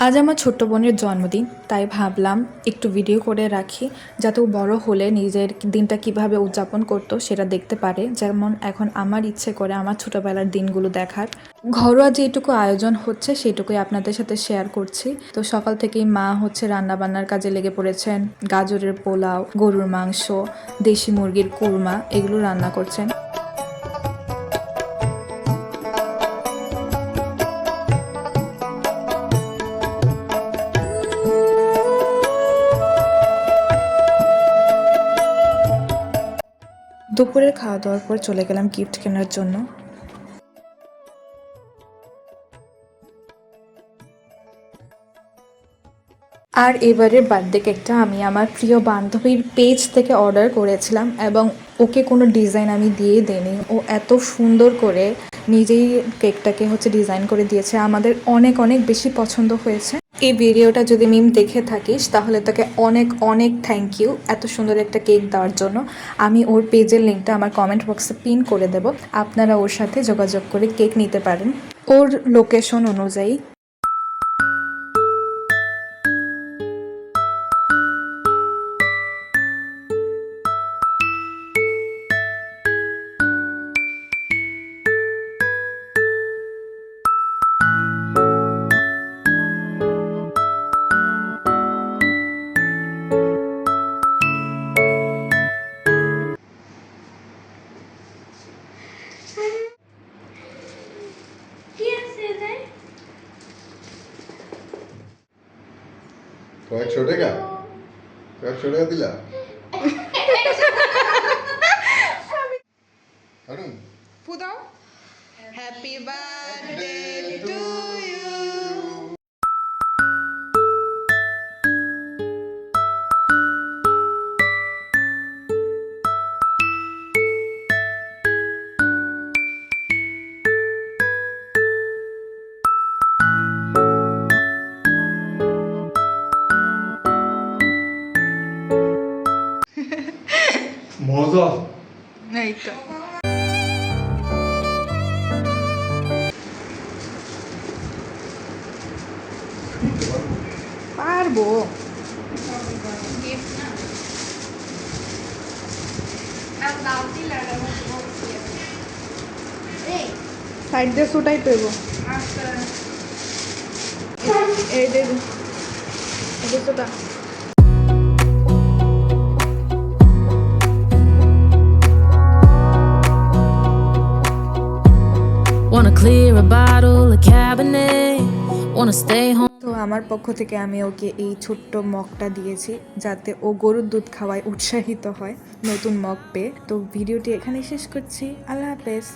আজ আমার ছোট্ট বোনের জন্মদিন, তাই ভাবলাম একটু ভিডিও করে রাখি, যাতে ও বড় হলে নিজের দিনটা কিভাবে উদযাপন করতো সেটা দেখতে পারে। যেমন এখন আমার ইচ্ছে করে আমার ছোটবেলার দিনগুলো দেখার। ঘরোয়া যেটুকু আয়োজন হচ্ছে সেটুকুই আপনাদের সাথে শেয়ার করছি। তো সকাল থেকেই মা রান্না বান্নার কাজে লেগে পড়েছেন। গাজরের পোলাও, গরুর মাংস, দেশি মুরগির কোরমা এগুলো রান্না করছেন। দুপুরের খাওয়া দাওয়ার পর চলে গেলাম গিফট কেনার জন্য। আর এবারের বার্থডে কেকটা আমি আমার প্রিয় বান্ধবীর পেজ থেকে অর্ডার করেছিলাম এবং ওকে কোনো ডিজাইন আমি দিয়ে দিইনি। ও এত সুন্দর করে নিজেই কেকটাকে ডিজাইন করে দিয়েছে, আমাদের অনেক অনেক বেশি পছন্দ হয়েছে। এই ভিডিওটা যদি মিম দেখে থাকিস তাহলে তোকে অনেক অনেক থ্যাংক ইউ এত সুন্দর একটা কেক দেওয়ার জন্য। আমি ওর পেজের লিঙ্কটা আমার কমেন্ট বক্সে পিন করে দেব, আপনারা ওর সাথে যোগাযোগ করে কেক নিতে পারেন ওর লোকেশন অনুযায়ী। कौन छोड़ेगा दिला अरुण ফুদাও হ্যাপি বার্থডে টু ইউ। मजा এই তো পারবো। সাইড দিয়ে সুটাই পেব। এই দে এটা সুটা। Wanna clear a bottle of Cabernet. Wanna stay home. তো আমার পক্ষ থেকে আমি ওকে এই ছোট্ট মগটা দিয়েছি যাতে ও গরুর দুধ খাওয়ায় উৎসাহিত হয় নতুন মগ পেয়ে। তো ভিডিওটি এখানেই শেষ করছি। আল্লাহ হাফেজ।